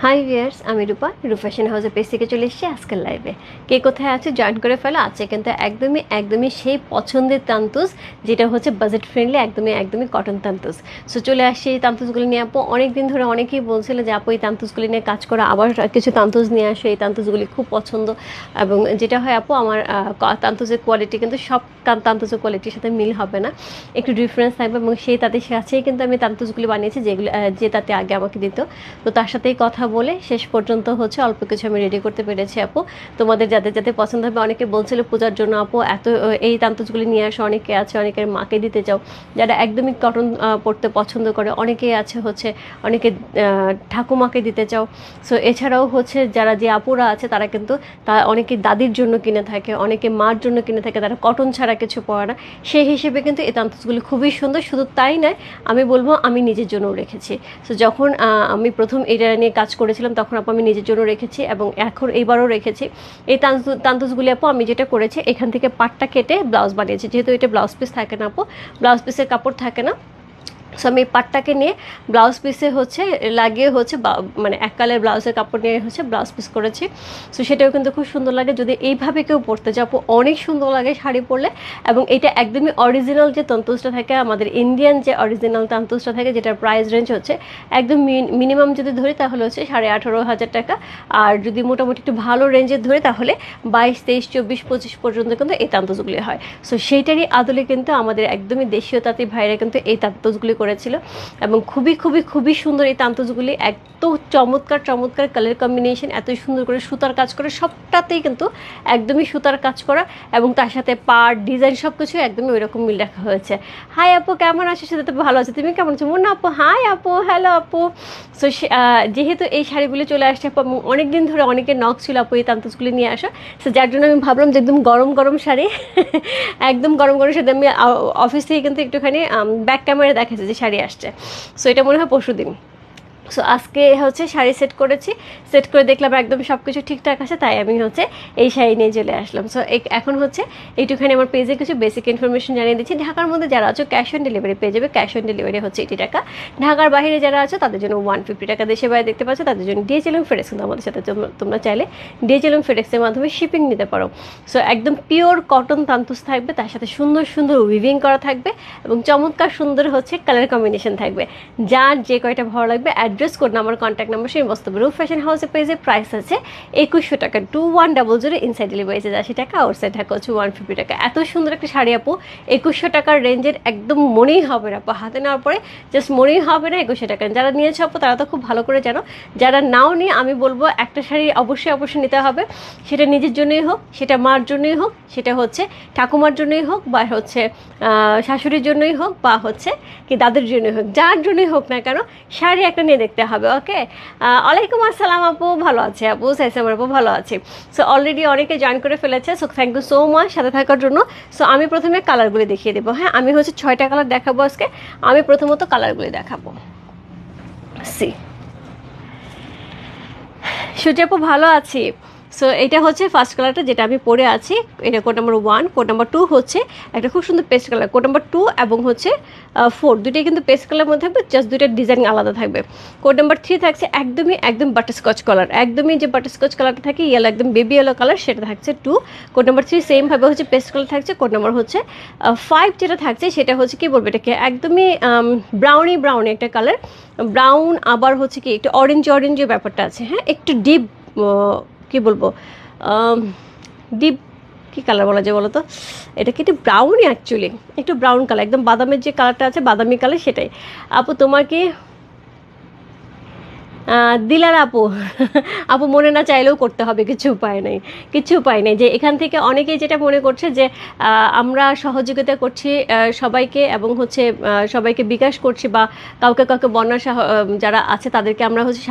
High viewers, আমি রূপা fashion হাউসের page থেকে চলে এসেছি আজকের লাইভে। কে কোথায় আছে জয়েন করে ফেলো। আছে কিন্তু একদমই সেই পছন্দের তান্তুজ, যেটা হচ্ছে বাজেট ফ্রেন্ডলি, একদমই কটন তান্তুজ। সো চলে আসছি এই তান্তুজগুলি নিয়ে। আপু অনেক দিন ধরে অনেকেই বলছিল যে আপু এই তান্তুজগুলি নিয়ে কাজ করা, আবার কিছু তান্তুজ নিয়ে আসো, এই তান্তুজগুলি খুব পছন্দ। এবং যেটা হয় আপু, আমার তান্তুজের কোয়ালিটি কিন্তু সব তান্তুজের কোয়ালিটির সাথে মিল হবে না, একটু ডিফারেন্স থাকবে। এবং সেই তাদের সাথেই কিন্তু আমি তান্তুজগুলি বানিয়েছি, যেগুলো যে তাতে আগে আমাকে দিত। তো তার সাথেই কথা বলে শেষ পর্যন্ত হচ্ছে অল্প কিছু আমি রেডি করতে পেরেছি আপু। তোমাদের যাদের যাদের পছন্দ হবে, অনেকে বলছিল পূজার জন্য আপু এত এই তান্তুজগুলি নিয়ে আসো, অনেকে আছে অনেকের মাকে দিতে চাও, যারা একদমই কটন পরতে পছন্দ করে, অনেকেই আছে হচ্ছে অনেকে ঠাকুমাকে দিতে চাও। সো এছাড়াও হচ্ছে যারা যে আপুরা আছে তারা কিন্তু অনেকে দাদির জন্য কিনে থাকে, অনেকে মার জন্য কিনে থাকে, তারা কটন ছাড়া কিছু পরে না। সেই হিসেবে কিন্তু এই তান্তুজগুলি খুবই সুন্দর। শুধু তাই নয়, আমি বলবো আমি নিজের জন্যও রেখেছি। সো যখন আমি প্রথম এটা নিয়ে কাজ করেছিলাম তখন আপু আমি নিজের জন্য রেখেছি, এবং এখন এইবারও রেখেছি। এই তান্তুজগুলি আপু আমি যেটা করেছি, এখান থেকে পাটটা কেটে ব্লাউজ বানিয়েছি। যেহেতু এটা ব্লাউজ পিস থাকে না আপু, ব্লাউজ পিসের কাপড় থাকে না। সো আমি পাটটাকে নিয়ে ব্লাউজ পিসে হচ্ছে লাগিয়ে হচ্ছে মানে এক কালার ব্লাউজের কাপড় নিয়ে হচ্ছে ব্লাউজ পিস করেছি। সো সেটাও কিন্তু খুব সুন্দর লাগে। যদি এইভাবে কেউ পরতে চাও আপু, অনেক সুন্দর লাগে শাড়ি পরলে। এবং এটা একদমই অরিজিনাল যে তান্তুজটা থাকে, আমাদের ইন্ডিয়ান যে অরিজিনাল তান্তুজটা থাকে, যেটার প্রাইস রেঞ্জ হচ্ছে একদম মিনিমাম যদি ধরি তাহলে হচ্ছে 18,500 টাকা। আর যদি মোটামুটি একটু ভালো রেঞ্জের ধরি তাহলে 22, 23, 24, 25 পর্যন্ত কিন্তু এই তান্তুজগুলি হয়। সো সেইটারই আদলে কিন্তু আমাদের একদমই দেশীয় তাঁতি ভাইরা কিন্তু এই তান্তুজগুলি করেছিল, এবং খুবই সুন্দর এই তান্তুজগুলি। এত চমৎকার কালার কম্বিনেশন, এত সুন্দর করে সুতার কাজ করে, সবটাতেই কিন্তু একদমই সুতার কাজ করা, এবং তার সাথে পাড় ডিজাইন সব কিছু একদমই ওই রকম মিল রাখা হয়েছে। হাই আপু, কেমন আছো? সেটা তো ভালো আছে, তুমি কেমন আছো? মুন্না আপু, হাই আপু, হ্যালো আপু। সো যেহেতু এই শাড়িগুলি চলে আসছে আপু, অনেকদিন ধরে অনেকের নক ছিল আপু এই তান্তুজগুলি নিয়ে আসা। সো যার জন্য আমি ভাবলাম যে একদম গরম শাড়ি একদম গরম শাড়ি। আমি অফিস থেকে কিন্তু একটুখানি ব্যাক ক্যামেরা দেখাচ্ছি যে শাড়ি আসছে। সো এটা মনে হয় পরশুদিন। সো আজকে হচ্ছে শাড়ি সেট করেছি, সেট করে দেখলাম একদম সব কিছু ঠিকঠাক আছে, তাই আমি হচ্ছে এই শাড়ি নিয়ে চলে আসলাম। সো এখন হচ্ছে এইটুখানি আমার পেজে কিছু বেসিক ইনফরমেশন জানিয়ে দিচ্ছি। ঢাকার মধ্যে যারা আছো ক্যাশ অন ডেলিভারি পেয়ে যাবে। ক্যাশ অন ডেলিভারি হচ্ছে 80 টাকা। ঢাকার বাইরে যারা আছো তাদের জন্য 150 টাকা। দেশের বাইরে দেখতে পাচ্ছ তাদের জন্য ডিএচএল এবং ফেডেক্স, কিন্তু আমাদের সাথে তোমরা চাইলে ডিএচএল এবং ফেডেক্সের মাধ্যমে শিপিং নিতে পারো। সো একদম পিওর কটন তান্তুজ থাকবে, তার সাথে সুন্দর উইভিং করা থাকবে, এবং চমৎকার সুন্দর হচ্ছে কালার কম্বিনেশন থাকবে। যার যে কয়টা ভালো লাগবে, address code number, contact number সেই বস্তু। রূপ ফ্যাশন হাউসের পেজে প্রাইস আছে 2100 টাকা, 2100। ইনসাইড ডেলিভারি 80 টাকা, আউটসাইড ঢাকা হচ্ছে 150 টাকা। এত সুন্দর একটা শাড়ি আপু 2100 টাকার রেঞ্জের, একদম মনেই হবে না আপু, হাতে নেওয়ার পরে জাস্ট মনেই হবে না 2100 টাকা। যারা নিয়েছে আপু তারা তো খুব ভালো করে জানো, যারা নাও নিয়ে আমি বলবো একটা শাড়ি অবশ্যই নিতে হবে। সেটা নিজের জন্যই হোক, সেটা মার জন্যই হোক, সেটা হচ্ছে ঠাকুমার জন্যই হোক, বা হচ্ছে শাশুড়ির জন্যই হোক, বা হচ্ছে কি দাদুর জন্যই হোক, যার জন্যই হোক না কেন, শাড়ি একটা নিয়ে দেখতে হবে। ওকে, ওয়ালাইকুম আসসালাম আপু, ভালো আছে আপু? সাইসামার আপু ভালো আছে। সো অলরেডি অনেকে জয়েন করে ফেলেছে। So thank you so much সাথে থাকার জন্য। সো আমি প্রথমে কালারগুলি দেখিয়ে দেবো। হ্যাঁ, আমি হচ্ছে 6টা কালার দেখাবো আজকে। আমি প্রথমত কালারগুলি দেখাবো। সি সূর্য আপু, ভালো আছি। সো এটা হচ্ছে ফার্স্ট কালারটা যেটা আমি পরে আছি, এটা কোড নাম্বার 1। কোড নাম্বার 2 হচ্ছে একটা খুব সুন্দর পেস্ট কালার। কোড নাম্বার 2 এবং হচ্ছে 4 দুটোই কিন্তু পেস্ট কালার মধ্যে থাকবে, জাস্ট দুইটার ডিজাইন আলাদা থাকবে। কোড নাম্বার 3 থাকছে একদম বাটারস্কচ কালার, একদমই যে বাটারস্কচ কালারটা থাকে ইয়েলো, একদম বেবি ইয়েলো কালার, সেটা থাকছে 2। কোড নাম্বার 3 সেমভাবে হচ্ছে পেস্ট কালার থাকছে। কোড নাম্বার হচ্ছে 5 যেটা থাকছে সেটা হচ্ছে কি বলবো, এটাকে একদমই ব্রাউনি একটা কালার, ব্রাউন, আবার হচ্ছে কি একটু অরেঞ্জের ব্যাপারটা আছে। হ্যাঁ, একটু ডিপ, কি বলবো, ডিপ কি কালার বলা যায় বলো তো, এটা কি একটু ব্রাউনই, অ্যাকচুয়ালি একটু ব্রাউন কালার, একদম বাদামের যে কালারটা আছে, বাদামি কালার, সেটাই। আপু তোমার কি দিলার আপু আপু মনে না চাইলেও করতে হবে, কিছু উপায় নেই। যে এখান থেকে অনেকেই যেটা মনে করছে যে আমরা সহযোগিতা করছি সবাইকে, এবং হচ্ছে সবাইকে বিকাশ করছি, বা কাউকে বন্যা যারা আছে তাদেরকে আমরা হচ্ছে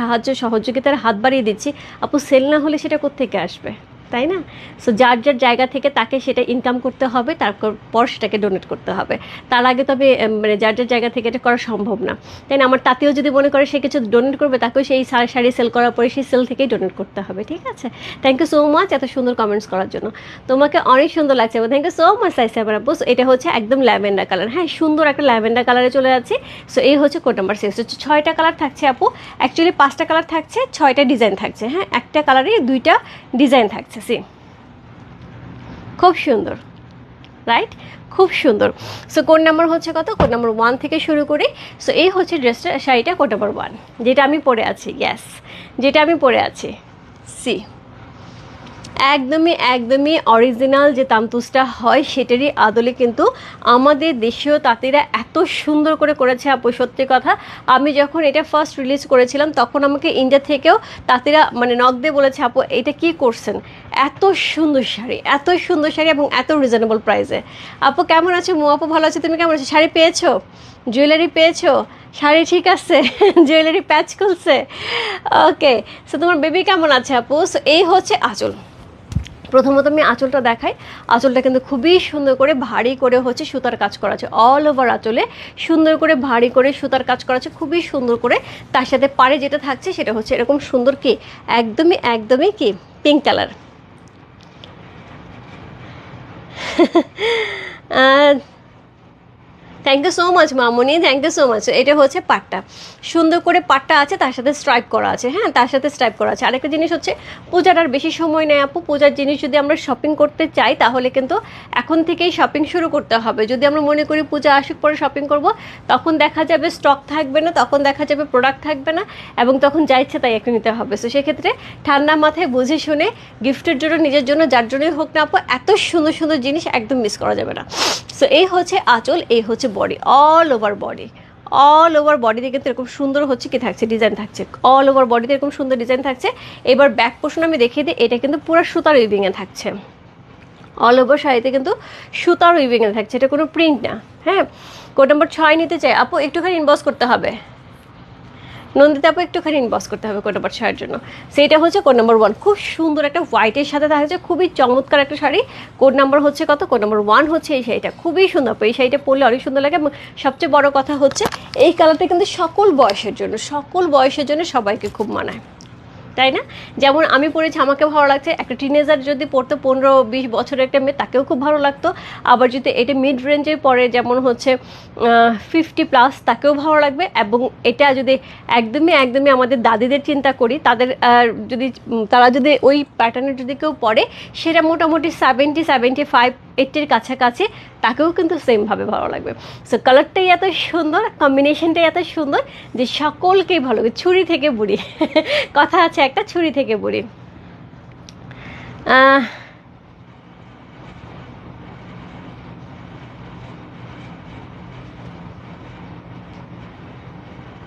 সহযোগিতার হাত বাড়িয়ে দিচ্ছি। আপু সেল না হলে সেটা কোত্থেকে আসবে? তাই না? সো যার যার জায়গা থেকে তাকে সেটা ইনকাম করতে হবে, তারপর সেটাকে ডোনেট করতে হবে। তার আগে তবে মানে যার যার জায়গা থেকে এটা করা সম্ভব না, তাই না? আমার তাতেও যদি মনে করে সে কিছু ডোনেট করবে, তাকেও সেই শাড়ি সেল করার পরে সেই সেল থেকেই ডোনেট করতে হবে, ঠিক আছে? থ্যাংক ইউ সো মাচ এত সুন্দর কমেন্টস করার জন্য, তোমাকে অনেক সুন্দর লাগছে এবং থ্যাংক ইউ সো মাচ সাইসা আপু। এটা হচ্ছে একদম ল্যাভেন্ডার কালার, হ্যাঁ সুন্দর একটা ল্যাভেন্ডার কালারে চলে যাচ্ছি। সো এই হচ্ছে কোড নাম্বার 6, হচ্ছে 6টা কালার থাকছে আপু, অ্যাকচুয়ালি 5টা কালার থাকছে, 6টা ডিজাইন থাকছে, হ্যাঁ একটা কালারে 2টা ডিজাইন থাকছে। সি খুব সুন্দর, রাইট? খুব সুন্দর। সো কোড নাম্বার হচ্ছে কত? কোড নাম্বার 1 থেকে শুরু করি। সো এই হচ্ছে ড্রেসটা, শাড়িটা কোড নাম্বার 1, যেটা আমি পরে আছি। ইয়েস, যেটা আমি পরে আছি। সি একদমই অরিজিনাল যে তান্তুসটা হয় সেটারই আদলে কিন্তু আমাদের দেশীয় তাঁতিরা এত সুন্দর করে করেছে আপু। সত্যি কথা, আমি যখন এটা ফার্স্ট রিলিজ করেছিলাম তখন আমাকে ইন্ডিয়া থেকেও তাঁতিরা মানে নক দিয়ে বলেছে, আপু এটা কি করছেন, এত সুন্দর শাড়ি, এত সুন্দর শাড়ি এবং এত রিজনেবল প্রাইসে। আপু কেমন আছে? মো আপু ভালো আছে, তুমি কেমন আছো? শাড়ি পেয়েছো? জুয়েলারি পেয়েছো? শাড়ি ঠিক আছে? জুয়েলারি প্যাচ খুলছে? ওকে। সো তোমার বেবি কেমন আছে আপু? সো এই হচ্ছে আঁচল। প্রথমত আমি আঁচলটা দেখাই। আঁচলটা কিন্তু খুবই সুন্দর করে ভারী করে হচ্ছে সুতার কাজ করা আছে, অল ওভার আঁচলে সুন্দর করে ভারী করে সুতার কাজ করা আছে, খুবই সুন্দর করে। তার সাথে পাড়ে যেটা থাকছে সেটা হচ্ছে এরকম সুন্দর কি একদমই কি pink colour. Thank you so much মামনি, থ্যাংক ইউ সো মাচ। এটা হচ্ছে পাটটা, সুন্দর করে পাটটা আছে, তার সাথে স্ট্রাইপ করা আছে, হ্যাঁ তার সাথে স্ট্রাইপ করা আছে। আরেকটা জিনিস হচ্ছে পূজার আর বেশি সময় নেই আপু। পূজার জিনিস যদি আমরা শপিং করতে চাই তাহলে কিন্তু এখন থেকেই শপিং শুরু করতে হবে। যদি আমরা মনে করি পূজা আসুক পরে শপিং করব, তখন দেখা যাবে স্টক থাকবে না, তখন দেখা যাবে প্রোডাক্ট থাকবে না, এবং তখন যা ইচ্ছে তাই একটা নিতে হবে। সো সেক্ষেত্রে ঠান্ডা মাথায় বুঝে শুনে গিফটের জন্য, নিজের জন্য, যার জন্যই হোক না আপু, এত সুন্দর সুন্দর জিনিস একদম মিস করা যাবে না। সো এই হচ্ছে আঁচল, এই হচ্ছে বডি, অল ওভার বডিতে কিন্তু এরকম সুন্দর হচ্ছে কি থাকছে, ডিজাইন থাকছে, অল ওভার বডিতে এরকম সুন্দর ডিজাইন থাকছে। এবার ব্যাক পোর্শন আমি দেখিয়ে দিই, এটা কিন্তু পুরো সুতার উইভিংয়ে থাকছে, অল ওভার শাড়িতে কিন্তু সুতার উইভিংয়ে থাকছে, এটা কোনো প্রিন্ট না। হ্যাঁ, কোড নাম্বার 6 নিতে চাই আপু, একটুখানি ইনবক্স করতে হবে। নন্দিতা আপু একটুখানি ইনবক্স করতে হবে কোড নাম্বার 6 এর জন্য। সেইটা হচ্ছে কোড নাম্বার 1, খুব সুন্দর একটা হোয়াইটের সাথে থাকছে, খুবই চমৎকার একটা শাড়ি। কোড নাম্বার হচ্ছে কত? কোড নাম্বার 1 হচ্ছে এই শাড়িটা, খুবই সুন্দর। এই শাড়িটা পরলে অনেক সুন্দর লাগে, এবং সবচেয়ে বড় কথা হচ্ছে এই কালারটা কিন্তু সকল বয়সের জন্য সবাইকে খুব মানায়, তাই না? যেমন আমি পড়েছি, আমাকে ভালো লাগছে। একটা টিনেজার যদি পড়তো, 15-20 বছরের একটা মেয়ে, তাকেও খুব ভালো লাগতো। আবার যদি এটা মিড রেঞ্জে পড়ে, যেমন হচ্ছে 50+, তাকেও ভালো লাগবে। এবং এটা যদি একদমই আমাদের দাদিদের চিন্তা করি, তাদের তারা যদি ওই প্যাটার্নের যদি কেউ পড়ে, সেটা মোটামুটি 70-75-80-এর কাছাকাছি, তাকেও কিন্তু সেমভাবে ভালো লাগবে। সো কালারটাই এত সুন্দর, কম্বিনেশনটাই এত সুন্দর যে সকলকেই ভালো লাগে, ছুরি থেকে বুড়ি। কথা আছে একটা, ছুরি থেকে বুড়ি।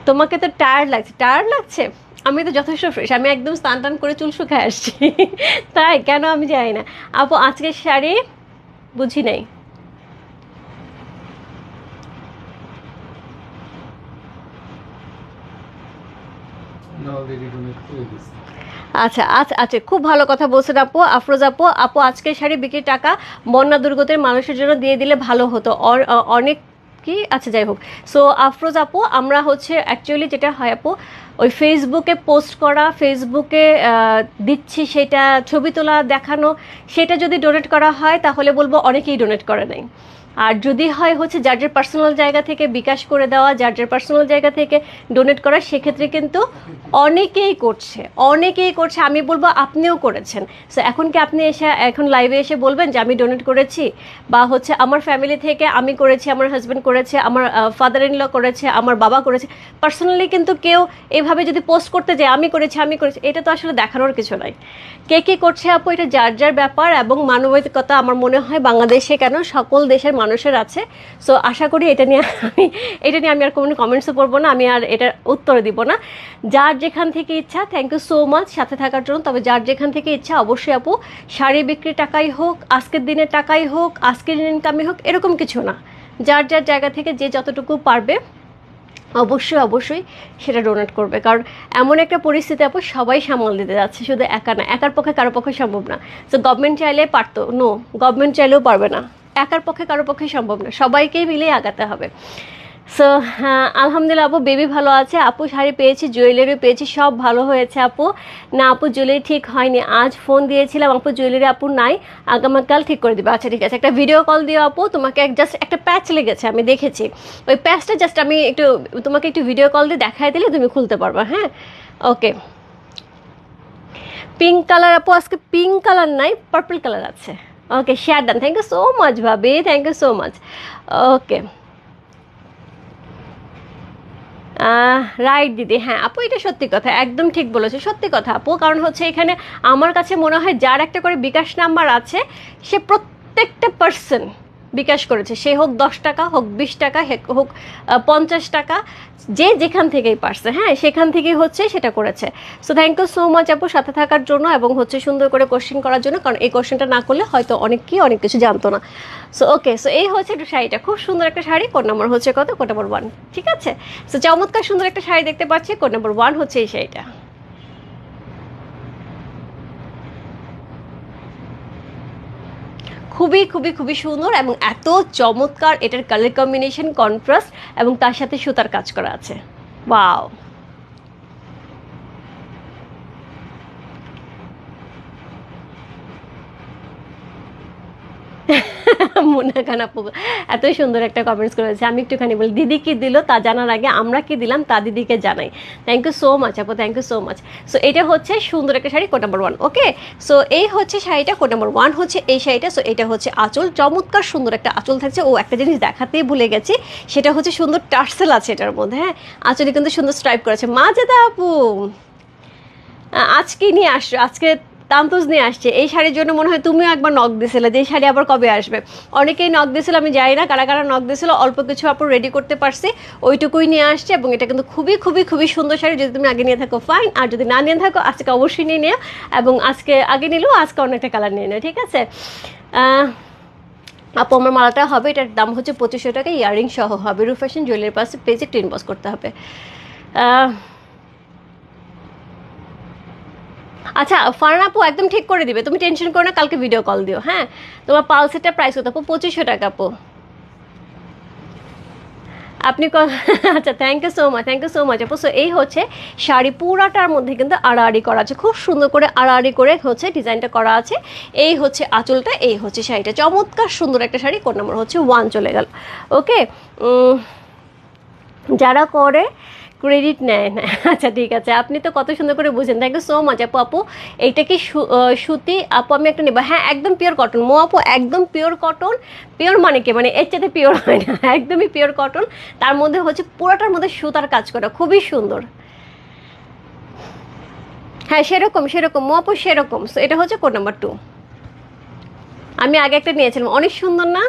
তোমাকে তো টায়ার্ড লাগছে। আমি তো যথেষ্ট ফ্রেশ, আমি একদম স্নান টান করে চুল শুকায় আসছি। তাই কেন আমি জানি না আপু। আজকের শাড়ি বুঝি নাই। আচ্ছা, খুব ভালো কথা বলছেন আপু। আফরোজ আপু আজকের শাড়ি বিক্রির টাকা বন্যা দুর্গতের মানুষের জন্য দিয়ে দিলে ভালো হতো, অনেক কি, আচ্ছা যাই হোক। সো আফরোজ আপু, আমরা হচ্ছে অ্যাকচুয়ালি যেটা হয় আপু, ওই ফেসবুকে পোস্ট করা, ফেসবুকে দিচ্ছি, সেটা ছবি তোলা দেখানো, সেটা যদি ডোনেট করা হয় তাহলে বলবো অনেকেই ডোনেট করে নাই। আর যদি হয় হচ্ছে যার যার পার্সোনাল জায়গা থেকে বিকাশ করে দেওয়া, যার যার পার্সোনাল জায়গা থেকে ডোনেট করা, সেক্ষেত্রে কিন্তু অনেকেই করছে। আমি বলবো আপনিও করেছেন। সো এখন কি আপনি এখন লাইভে এসে বলবেন যে আমি ডোনেট করেছি, বা হচ্ছে আমার ফ্যামিলি থেকে আমি করেছি, আমার হাজব্যান্ড করেছে, আমার ফাদার ইন ল করেছে, আমার বাবা করেছে। পার্সোনালি কিন্তু কেউ এভাবে যদি পোস্ট করতে যায় আমি করেছি, এটা তো আসলে দেখানোর কিছু নাই। কে করছে আপু, এটা যার যার ব্যাপার। এবং মানবিকতা আমার মনে হয় বাংলাদেশে কেন, সকল দেশের মানুষের আছে। সো আশা করি এটা নিয়ে আমি আর কোনো কমেন্টসও করবো না, আমি আর এটার উত্তর দিব না। যার যেখান থেকে ইচ্ছা, থ্যাংক ইউ সো মাচ সাথে থাকার জন্য। তবে যার যেখান থেকে ইচ্ছা, অবশ্যই আপু, শাড়ি বিক্রির টাকাই হোক, আজকের দিনের টাকাই হোক, আজকের ইনকামই হোক, এরকম কিছু না। যার যার জায়গা থেকে যে যতটুকু পারবে অবশ্যই অবশ্যই সেটা ডোনেট করবে, কারণ এমন একটা পরিস্থিতি আপু সবাই সামাল দিতে যাচ্ছে, শুধু একা না, একার পক্ষে কারো পক্ষে সম্ভব না। তো গভর্নমেন্ট চাইলে পারতো, নো, গভর্নমেন্ট চাইলেও পারবে না, একার পক্ষে কারো পক্ষে সম্ভব না, সবাইকেই মিলে আগাতে হবে। সো আলহামদুলিল্লাহ আপু, বেবি ভালো আছে, আপু শাড়ি পেয়েছি, জুয়েলারি পেয়েছি, সব ভালো হয়েছে আপু। না আপু জুয়েলারি ঠিক হয়নি, আজ ফোন দিয়েছিলাম আপু, জুয়েলারি আপু নাই, আগামীকাল ঠিক করে দিবে। আচ্ছা ঠিক আছে, একটা ভিডিও কল দিও আপু, তোমাকে জাস্ট একটা প্যাচ লেগেছে আমি দেখেছি, ওই প্যাচটা জাস্ট আমি একটু তোমাকে একটু ভিডিও কল দিয়ে দেখাই দিলে তুমি খুলতে পারবা। হ্যাঁ, ওকে। পিঙ্ক কালার আপু, আজকে পিঙ্ক কালার নাই, পার্পল কালার আছে। Okay, share done, thank you so much ভাবি, thank you so much. Okay, right দিদি, হ্যাঁ আপু এটা সত্যি কথা, একদম ঠিক বলেছো, সত্যি কথা আপু। কারণ হচ্ছে এখানে আমার কাছে মনে হয় যার একটা করে বিকাশ নাম্বার আছে, সে প্রত্যেকটা পার্সন বিকাশ করেছে, সে হোক 10 টাকা, হোক 20 টাকা, হোক 50 টাকা, যে যেখান থেকেই পারছে, হ্যাঁ সেখান থেকেই হচ্ছে সেটা করেছে। So thank you so much আপু সাথে থাকার জন্য, এবং হচ্ছে সুন্দর করে কোশ্চেন করার জন্য, কারণ এই কোশ্চেনটা না করলে হয়তো অনেকেই অনেক কিছু জানতো না। সো ওকে, সো এই হচ্ছে একটু শাড়িটা, খুব সুন্দর একটা শাড়ি, কোড নাম্বার হচ্ছে কত? কোড নাম্বার 1, ঠিক আছে। সো চমৎকার সুন্দর একটা শাড়ি দেখতে পাচ্ছি, কোড নাম্বার 1 হচ্ছে এই শাড়িটা। খুবই খুবই খুবই সুন্দর এবং এত চমৎকার, এটার কালার কম্বিনেশন, কন্ট্রাস্ট, এবং তার সাথে সুতার কাজ করা আছে, ওয়াও। মুন্না খান আপু এত সুন্দর একটা কমেন্টস করেছে, আমি একটুখানি বলি, দিদি কি দিল তা জানার আগে আমরা কি দিলাম তা দিদিকে জানাই। থ্যাংক ইউ সো মাচ আপু, thank you so much. So এটা হচ্ছে সুন্দর একটা sari, code number 1, okay. So এই হচ্ছে শাড়িটা, কোড নাম্বার 1 হচ্ছে এই শাড়িটা। সো এটা হচ্ছে আঁচল, চমৎকার সুন্দর একটা আঁচল থাকছে। ও একটা জিনিস দেখাতেই ভুলে গেছি, সেটা হচ্ছে সুন্দর টার্সেল আছে এটার মধ্যে, হ্যাঁ আঁচলে কিন্তু সুন্দর স্ট্রাইপ করেছে। মাজেদা আপু আজকে নিয়ে আসছো, আজকে তান্তুজ নিয়ে আসছে এই শাড়ির জন্য, মনে হয় তুমিও একবার নক দিয়েছিলে যে এই শাড়ি আবার কবে আসবে। অনেকেই নক দিয়েছিল, আমি জানি না কারা কারা নক দিয়েছিল, অল্প কিছু আপু রেডি করতে পারছি, ওইটুকুই নিয়ে আসছে। এবং এটা কিন্তু খুবই খুবই খুবই সুন্দর শাড়ি, যদি তুমি আগে নিয়ে থাকো ফাইন, আর যদি না নিয়ে থাকো আজকে অবশ্যই নিয়ে নিও, এবং আজকে আগে নিলেও আজকে অনেকটা কালার নিয়ে নেও, ঠিক আছে। আপু আমার মালাটা হবে, এটার দাম হচ্ছে 2500 টাকা, ইয়াররিং সহ হবে, রূপ ফ্যাশন জুয়েলারি পাশে পেজে টিন বস করতে হবে। আচ্ছা ফারহান আপু একদম ঠিক করে দিবে, তুমি টেনশন করো না, কালকে ভিডিও কল দিও। হ্যাঁ, তোমার পালসেটটা প্রাইস কত আপু? 2500 টাকা আপু। আপনি আচ্ছা thank you so much, thank you so much আপু। সো এই হচ্ছে শাড়ি, পুরাটার মধ্যে কিন্তু আড়াআড়ি করা আছে, খুব সুন্দর করে আড়াআড়ি করে হচ্ছে ডিজাইনটা করা আছে। এই হচ্ছে আঁচলটা, এই হচ্ছে শাড়িটা, চমৎকার সুন্দর একটা শাড়ি, কোড নাম্বার হচ্ছে 1 চলে গেল, ওকে। যারা করে ক্রেডিট নেয় না, আচ্ছা ঠিক আছে, আপনি তো কত সুন্দর করে বুঝেন, থ্যাংক ইউ সো মাচ আপু। আপু এইটা কি সুতি আপু? আমি একটা নেব, হ্যাঁ একদম পিওর কটন মো আপু, একদম পিওর কটন। পিওর মানে কি, মানে এর চাইতে পিওর হয় না, একদমই পিওর কটন, তার মধ্যে হচ্ছে পুরোটার মধ্যে সুতার কাজ করা, খুবই সুন্দর। হ্যাঁ সেরকম সেরকম মো আপু, সেরকম। সো এটা হচ্ছে কোড নাম্বার 2, আমি আগে একটা নিয়েছিলাম, অনেক সুন্দর না?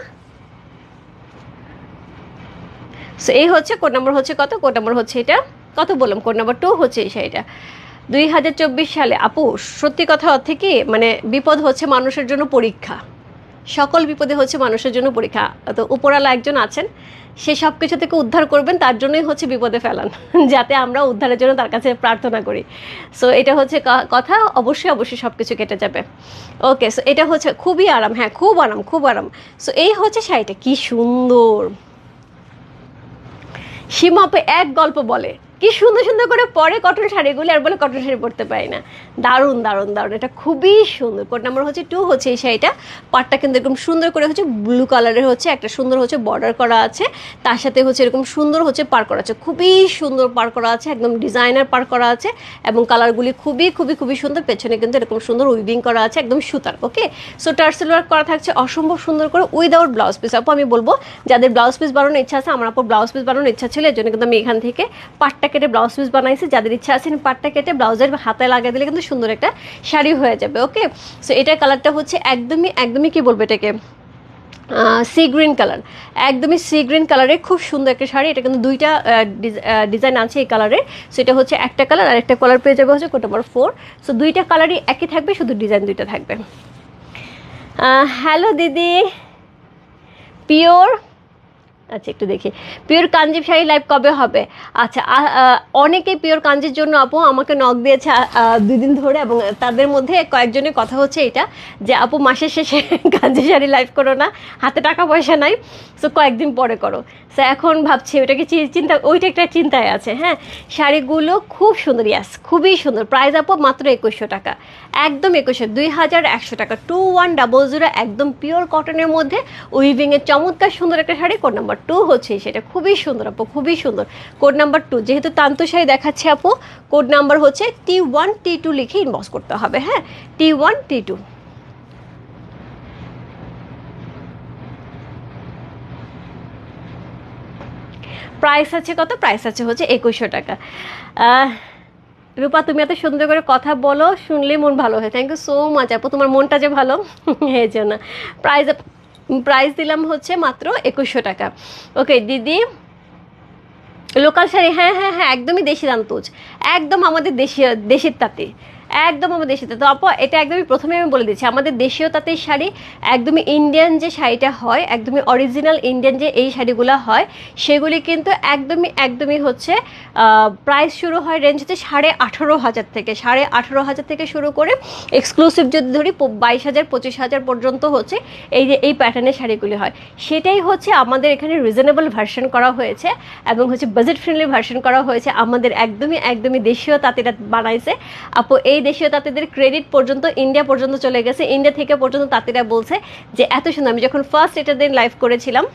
সো এই হচ্ছে কোড নাম্বার হচ্ছে কত? কোড নাম্বার হচ্ছে এটা কত বললাম, কোড নাম্বার 2 হচ্ছে এই শাড়িটা। 2024 সালে আপু সত্যি কথা হচ্ছে কি, মানে বিপদ হচ্ছে মানুষের জন্য পরীক্ষা, সকল বিপদে হচ্ছে মানুষের জন্য পরীক্ষা। তো উপরালা একজন আছেন, সে সব কিছু থেকে উদ্ধার করবেন, তার জন্যই হচ্ছে বিপদে ফেলান, যাতে আমরা উদ্ধারের জন্য তার কাছে প্রার্থনা করি। সো এটা হচ্ছে কথা, অবশ্যই অবশ্যই সব কিছু কেটে যাবে, ওকে। সো এটা হচ্ছে খুবই আরাম, হ্যাঁ খুব আরাম, খুব আরাম। সো এই হচ্ছে শাড়িটা, কি সুন্দর। সীমা আপু এক গল্প বলে, কি সুন্দর সুন্দর করে পরে কটন শাড়িগুলি, আর বলে কটন শাড়ি পরতে পারি না। দারুণ দারুণ দারুণ, এটা খুবই সুন্দর। কোড নাম্বার হচ্ছে 2 হচ্ছে এই শাড়িটা। পাটটা কিন্তু এরকম সুন্দর করে হচ্ছে ব্লু কালারের হচ্ছে একটা সুন্দর হচ্ছে বর্ডার করা আছে, তার সাথে হচ্ছে এরকম সুন্দর হচ্ছে পার করা আছে, খুবই সুন্দর পার করা আছে, একদম ডিজাইনার পার করা আছে, এবং কালারগুলি খুবই খুবই খুবই সুন্দর। পেছনে কিন্তু এরকম সুন্দর উইভিং করা আছে, একদম সুতার, ওকে। সো টার্সেল ওয়ার্ক করা থাকছে অসম্ভব সুন্দর করে, উইদাউট ব্লাউজ পিস। আপু আমি বলবো যাদের ব্লাউজ পিস বানানোর ইচ্ছা আছে, আমার আপু ব্লাউজ পিস বানানোর ইচ্ছা ছিল, এর জন্য কিন্তু আমি এখান থেকে পাটটা কেটে ব্লাউজ পিস বানাইছি। যাদের ইচ্ছা আছে পাটটা কেটে ব্লাউজের হাতে লাগিয়ে দিলে কিন্তু সুন্দর একটা শাড়ি হয়ে যাবে, ওকে। সো এটার কালারটা হচ্ছে একদমই একদমই কি বলবো এটাকে, সি গ্রিন কালার, একদমই সি গ্রিন কালারের খুব সুন্দর একটা শাড়ি। এটা কিন্তু দুইটা ডিজাইন আছে এই কালারে। সো এটা হচ্ছে একটা কালার, আর একটা কালার পেয়ে যাবে হচ্ছে কোড নাম্বার 4। সো দুইটা কালারই একই থাকবে, শুধু ডিজাইন দুইটা থাকবে। হ্যালো দিদি, পিওর আচ্ছা একটু দেখি, পিওর কাঞ্জিভ শাড়ি লাইভ কবে হবে? আচ্ছা অনেকেই পিওর কাঞ্জির জন্য আপু আমাকে নক দিয়েছে 2 দিন ধরে, এবং তাদের মধ্যে কয়েকজনের কথা হচ্ছে এটা যে আপু মাসের শেষে কাঞ্জি শাড়ি লাইভ করো না, হাতে টাকা পয়সা নাই, সো কয়েকদিন পরে করো। সো এখন ভাবছি ওইটাকে চিন্তা, ওইটা একটা চিন্তায় আছে। হ্যাঁ, শাড়িগুলো খুব সুন্দর, ইয়াস খুবই সুন্দর। প্রাইস আপু মাত্র 2100 টাকা, একদম 2100, 2100 টাকা, 2100, একদম পিওর কটনের মধ্যে উইভিংয়ের চমৎকার সুন্দর একটা শাড়ি। কোড নাম্বার 2 হচ্ছে সেটা, খুবই সুন্দর আপু, খুবই সুন্দর। কোড নাম্বার 2, যেহেতু তান্তু শাড়ি দেখাচ্ছে আপু, কোড নাম্বার হচ্ছে T1 T2 লিখে ইনবক্স করতে হবে। হ্যাঁ, T1 T2। প্রাইস আছে কত? প্রাইস আছে হচ্ছে 2100 টাকা। রূপা তুমি এত সুন্দর করে কথা বলো, শুনলে মন ভালো হয়। থ্যাংক ইউ সো মাচ আপু, তোমার মনটা যে ভালো এই জন্য। প্রাইস দিলাম হচ্ছে মাত্র 2100 টাকা। ওকে দিদি, লোকাল শাড়ি, হ্যাঁ হ্যাঁ হ্যাঁ, একদমই দেশি তান্তুজ, একদম আমাদের দেশের তাঁতে, একদম আমাদের দেশে। তো আপু এটা একদমই প্রথমে আমি বলে দিচ্ছি, আমাদের দেশীয় তাঁতের শাড়ি, একদমই ইন্ডিয়ান যে শাড়িটা হয়, একদমই অরিজিনাল ইন্ডিয়ান যে এই শাড়িগুলো হয়, সেগুলি কিন্তু একদমই হচ্ছে প্রাইস শুরু হয় রেঞ্জ হচ্ছে 18,500 থেকে, 18,500 থেকে শুরু করে এক্সক্লুসিভ যদি ধরি 22,000 25,000 পর্যন্ত হচ্ছে এই যে এই প্যাটার্নের শাড়িগুলি হয়। সেটাই হচ্ছে আমাদের এখানে রিজনেবল ভার্সন করা হয়েছে, এবং হচ্ছে বাজেট ফ্রেন্ডলি ভার্সন করা হয়েছে। আমাদের একদমই দেশীয় তাঁতিরা বানাইছে আপু। এই দেশীয় তাঁতিদের ক্রেডিট পর্যন্ত ইন্ডিয়া পর্যন্ত চলে গেছে, ইন্ডিয়া থেকে পর্যন্ত তাঁতিরা বলছে যে এত সুন্দর। আমি যখন ফার্স্ট এটা দিন লাইভ করেছিলাম,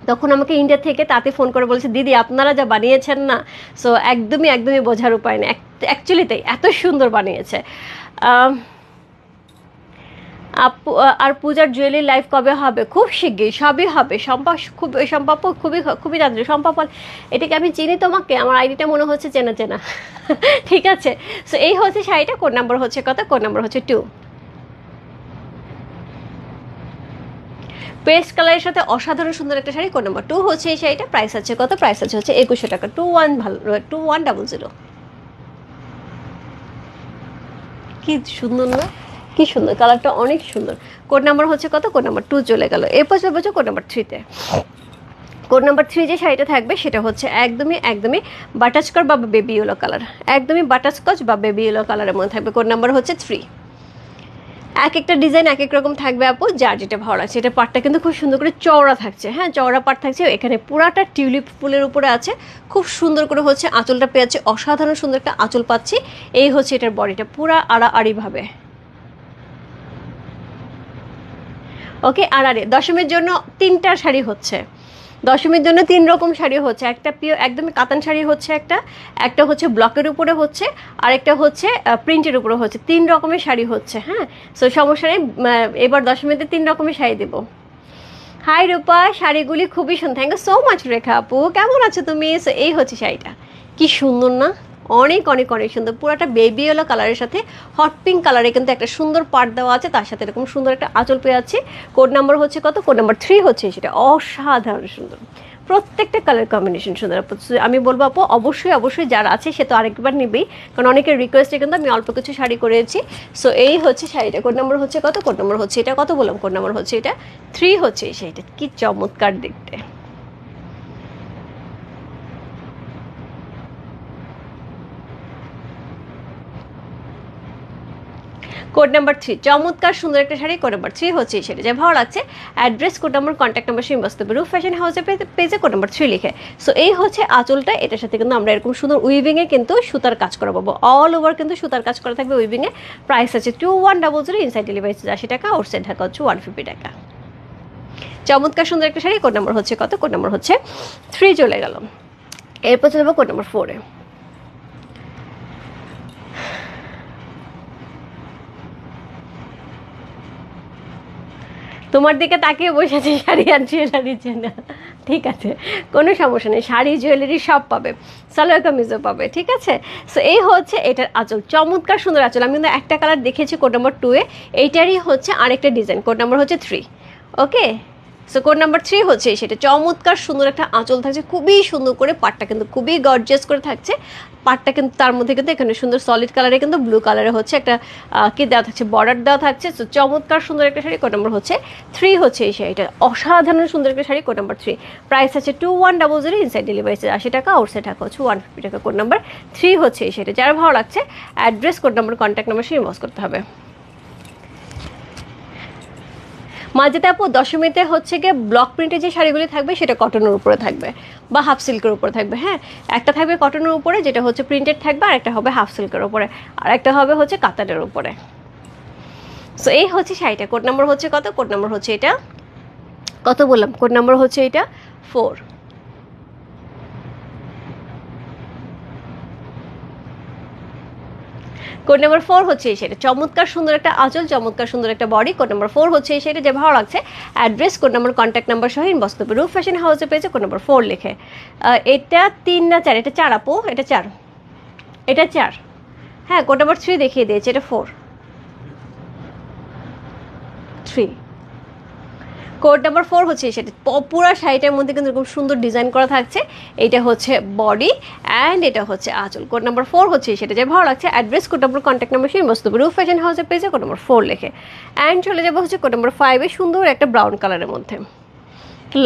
তখন আমাকে ইন্ডিয়া থেকে তাঁতি ফোন করে বলছে, দিদি আপনারা যা বানিয়েছেন না, সো একদমই বোঝার উপায় নেই, অ্যাকচুয়ালি তাই, এত সুন্দর বানিয়েছে। আপু আর পূজার জুয়েলারি লাইভ কবে হবে? খুব শিগগির, সবই হবে। সম্পাপ খুবই তাড়াতাড়ি। সম্পাপল, এটাকে আমি চিনি তোমাকে, আমার আইডিটা মনে হচ্ছে চেনা চেনা ঠিক আছে। সো এই হচ্ছে শাড়িটা। কোড নাম্বার হচ্ছে কত? কোড নাম্বার হচ্ছে 2। পেস্ট কালারের সাথে অসাধারণ সুন্দর একটা শাড়ি, কোড নাম্বার 2 হচ্ছে এই শাড়িটা। প্রাইস আছে কত? প্রাইস আছে হচ্ছে 2100 টাকা, 2100। কি সুন্দর না, কি সুন্দর কালারটা, অনেক সুন্দর। কোড নাম্বার হচ্ছে কত? কোড নাম্বার 2 চলে গেল। এরপর চলবে কোড নাম্বার 3-তে। কোড নাম্বার 3 যে শাড়িটা থাকবে সেটা হচ্ছে একদমই বাটারস্কচ বা বেবি ইয়েলো কালার, একদমই বাটারস্কচ বা বেবি ইয়েলো কালারের মধ্যে থাকবে। কোড নাম্বার হচ্ছে 3। এক একটা ডিজাইন এক এক রকম থাকবে আপু, যার যেটা ভালো লাগছে। এটা পাটটা কিন্তু খুব সুন্দর করে চওড়া থাকছে, হ্যাঁ চওড়া পাট থাকছে। এখানে পুরাটা টিউলিপ ফুলের উপরে আছে, খুব সুন্দর করে হচ্ছে আঁচলটা পেয়েছে, অসাধারণ সুন্দর একটা আঁচল পাচ্ছি। এই হচ্ছে এটার বডিটা, পুরা আড়াআড়িভাবে। ওকে, আড়াআড়ি। দশমীর জন্য 3টা শাড়ি হচ্ছে, দশমীর জন্য 3 রকম শাড়ি হচ্ছে। একটা পিওর একদমই কাতান শাড়ি হচ্ছে, একটা হচ্ছে ব্লকের উপরে হচ্ছে, আর একটা হচ্ছে প্রিন্টের উপরে হচ্ছে। 3 রকমের শাড়ি হচ্ছে। হ্যাঁ, সো সমস্যা নেই, এবার দশমীতে 3 রকমের শাড়ি দেবো। হাই রূপা, শাড়িগুলি খুবই সুন্দর। থ্যাংক ইউ সো মাচ রেখা আপু, কেমন আছো তুমি? সো এই হচ্ছে শাড়িটা, কি সুন্দর না, অনেক সুন্দর। পুরোটা বেবি ইয়েলো কালারের সাথে হট পিঙ্ক কালারে কিন্তু একটা সুন্দর পাট দেওয়া আছে, তার সাথে এরকম সুন্দর একটা আঁচল পেয়ে যাচ্ছে। কোড নাম্বার হচ্ছে কত? কোড নাম্বার 3 হচ্ছে সেটা। অসাধারণ সুন্দর, প্রত্যেকটা কালার কম্বিনেশন সুন্দর। আমি বলবো আপু অবশ্যই যারা আছে সে তো আরেকবার নেবেই, কারণ অনেকের রিকোয়েস্টে কিন্তু আমি অল্প কিছু শাড়ি করেছি। সো এই হচ্ছে শাড়িটা। কোড নাম্বার হচ্ছে কত? কোড নাম্বার হচ্ছে এটা, কত বললাম? কোড নাম্বার হচ্ছে এটা 3 হচ্ছে এই শাড়িটা। কি চমৎকার দেখতে। কোড নাম্বার 3, চমৎকার সুন্দর একটা শাড়ি। কোড নাম্বার 3 হচ্ছে সেটা, যা ভালো লাগছে। Address, code number, contact number সেই বাস্তবে রূপ ফ্যাশন হাউসের পেজে কোড নাম্বার 3 লিখে। সো এই হচ্ছে আঁচলটা, এটার সাথে কিন্তু আমরা এরকম সুন্দর উইভিংয়ে কিন্তু সুতার কাজ করা পাবো, অল ওভার কিন্তু সুতার কাজ করা থাকবে উইভিংয়ে। প্রাইস আছে 2100, ইনসাইড ডেলিভারি 80 টাকা, আউটসাইড ঢাকা হচ্ছে 150 টাকা। চমৎকার সুন্দর একটা শাড়ি। কোড নাম্বার হচ্ছে কত? কোড নাম্বার হচ্ছে 3 চলে গেল। এরপর চলে যাবো কোড নাম্বার 4-এ। তোমার দিকে তাকিয়ে বসে আছে, শাড়ি আর জুয়েলারির জন্য। ঠিক আছে, কোনো সমস্যা নেই, শাড়ি জুয়েলারি সব পাবে, সালোয়ার কামিজও পাবে। ঠিক আছে, সো এই হচ্ছে এটার আঁচল, চমৎকার সুন্দর আঁচল। আমি কিন্তু একটা কালার দেখেছি কোড নাম্বার 2-এ, এইটারই হচ্ছে আরেকটা ডিজাইন। কোড নাম্বার হচ্ছে 3। ওকে, সো কোড নাম্বার 3 হচ্ছে সেটা। চমৎকার সুন্দর একটা আঁচল থাকছে, খুবই সুন্দর করে পাটটা কিন্তু খুবই গর্জিয়াস করে থাকছে। পাটটা কিন্তু তার মধ্যে কিন্তু এখানে সুন্দর সলিড কালারে কিন্তু ব্লু কালারে হচ্ছে একটা কি দেওয়া থাকছে, বর্ডার দেওয়া থাকছে। তো চমৎকার সুন্দর একটা শাড়ি, কোড নাম্বার হচ্ছে 3 হচ্ছে এই শাড়িটা, অসাধারণ সুন্দর একটা শাড়ি, কোড নাম্বার 3। প্রাইস আছে 2100, ইনসাইড ডেলিভারি 80 টাকা, আউটসাইড টাকা হচ্ছে 150 টাকা। কোড নাম্বার 3 হচ্ছে এই শাড়িটা। যারা ভালো লাগছে address, code number, contact number সে ইনবক্স করতে হবে। মাঝেতে আপু দশমীতে হচ্ছে গিয়ে ব্লক প্রিন্টের যে শাড়িগুলি থাকবে সেটা কটনের উপরে থাকবে বা হাফ সিল্কের উপরে থাকবে। হ্যাঁ, একটা থাকবে কটনের উপরে যেটা হচ্ছে প্রিন্টেড থাকবে, আর একটা হবে হাফ সিল্কের উপরে, আর একটা হবে হচ্ছে কাতানের উপরে। সো এই হচ্ছে শাড়িটা। কোড নাম্বার হচ্ছে কত? কোড নাম্বার হচ্ছে এটা কত বললাম? কোড নাম্বার হচ্ছে এটা 4। কোড নাম্বার 4 হচ্ছে এই শাড়িটা, চমৎকার সুন্দর একটা আঁচল, চমৎকার সুন্দর একটা বডি। কোড নাম্বার 4 হচ্ছে এই শাড়িটা। যে ভালো লাগছে address, code number, contact number সহ ইনবক্স করবে। রূপ ফ্যাশন হাউসে পেয়েছে কোড নাম্বার 4 লিখে। এটা 3 না 4? এটা 4 আপু, এটা 4, এটা 4। হ্যাঁ, কোড নাম্বার 3 দেখিয়ে দিয়েছে, এটা 4, 3। কোড নাম্বার 4 হচ্ছে সেটা। পুরো শাড়িটার মধ্যে কিন্তু এরকম সুন্দর ডিজাইন করা থাকছে। এইটা হচ্ছে বডি অ্যান্ড এটা হচ্ছে আঁচল। কোড নাম্বার 4 হচ্ছে সেটা। যে ভালো লাগছে address, code number, contact number সেই মস্ত রূপ ফ্যাশন হাউসে পেয়েছে কোড নাম্বার 4 লিখে। অ্যান্ড চলে যাবো হচ্ছে কোড নাম্বার 5 এ, সুন্দর একটা ব্রাউন কালারের মধ্যে,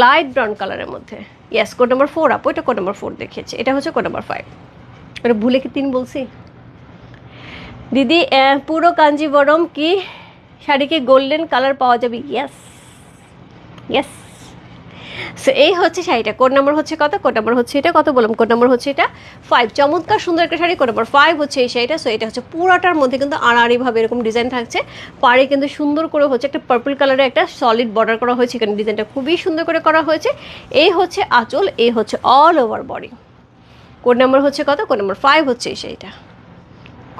লাইট ব্রাউন কালারের মধ্যে। ইয়েস, কোড নাম্বার 4 আপু, এটা কোড নাম্বার 4 দেখিয়েছে। এটা হচ্ছে কোড নাম্বার 5। এটা ভুলে কি 3 বলছি দিদি? পুরো কাঞ্জিবরম কি শাড়ি কি গোল্ডেন কালার পাওয়া যাবে? Yes, yes. সো এই হচ্ছে শাড়িটা। কোড নাম্বার হচ্ছে কত? কোড নাম্বার হচ্ছে এটা কত বললাম? কোড নাম্বার হচ্ছে এটা 5। চমৎকার সুন্দর একটা শাড়ি, কোড নাম্বার 5 হচ্ছে এই শাড়িটা। সো এটা হচ্ছে পুরাটার মধ্যে কিন্তু আড়াআড়িভাবে এরকম ডিজাইন থাকছে, পাড়ে কিন্তু সুন্দর করে হচ্ছে একটা পার্পল কালারের একটা সলিড বর্ডার করা হয়েছে, এখানে ডিজাইনটা খুবই সুন্দর করে করা হয়েছে। এই হচ্ছে আঁচল, এই হচ্ছে all over body. Code number হচ্ছে কত? কোড নাম্বার 5 হচ্ছে এই শাড়িটা।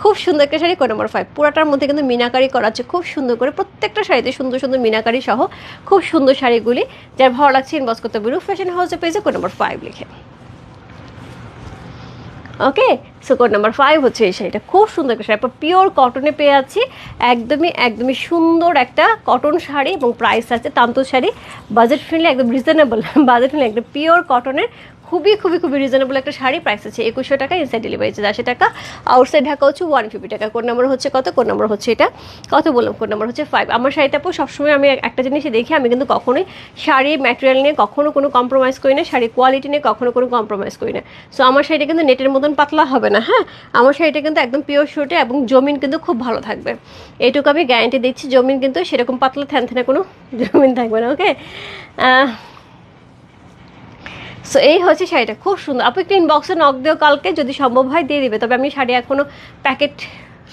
খুব সুন্দর একটা শাড়ি, কোড নাম্বার 5। পুরাটার মধ্যে কিন্তু মিনাকারি করা আছে খুব সুন্দর করে, প্রত্যেকটা শাড়িতে সুন্দর সুন্দর মিনাকারি সহ খুব সুন্দর শাড়িগুলি। যার ভালো লাগছে ইনবক্স করতে হবে রূপ ফ্যাশন হাউসে পেয়েছে কোড নাম্বার 5 লিখে। ওকে, সো কোড নাম্বার 5 হচ্ছে এই শাড়িটা, খুব সুন্দর একটা শাড়ি, পিওর কটনে পেয়ে আছি। একদমই সুন্দর একটা কটন শাড়ি এবং প্রাইস আছে তান্তর শাড়ি, বাজেট ফ্রেন্ডলি, একদম রিজনেবল বাজেট ফ্রেন্ডলি, একদম পিওর কটনের, খুবই রিজনেবল একটা শাড়ি। প্রাইস আছে 2100 টাকা, ইনসাইড ডেলিভারি আছে 80 টাকা, আউটসাইড ঢাকা হচ্ছে 150 টাকা। কোড নাম্বার হচ্ছে কত? কোড নাম্বার হচ্ছে এটা কত বললাম? কোড নাম্বার হচ্ছে 5। আমার শাড়িটা আপু সবসময় আমি একটা জিনিস দেখি, আমি কিন্তু কখনোই শাড়ি ম্যাটেরিয়াল নিয়ে কখনো কোনো কম্প্রোমাইজ করি না, শাড়ি কোয়ালিটি নিয়ে কখনো কোনো কম্প্রোমাইজ করি না। সো আমার শাড়িটা কিন্তু নেটের মতন পাতলা হবে না। হ্যাঁ, আমার শাড়িটা কিন্তু একদম পিওর সুটে এবং জমিন কিন্তু খুব ভালো থাকবে, এইটুকু আমি গ্যারান্টি দিচ্ছি। জমিন কিন্তু সেরকম পাতলা থ্যানথ্যানে কোনো জমিন থাকবে না। ওকে, সো এই হচ্ছে শাড়িটা, খুব সুন্দর। আপু একটু ইনবক্সে নক দিও কালকে, যদি সম্ভব হয় দিয়ে দিবে। তবে আমি শাড়ি এখনও প্যাকেট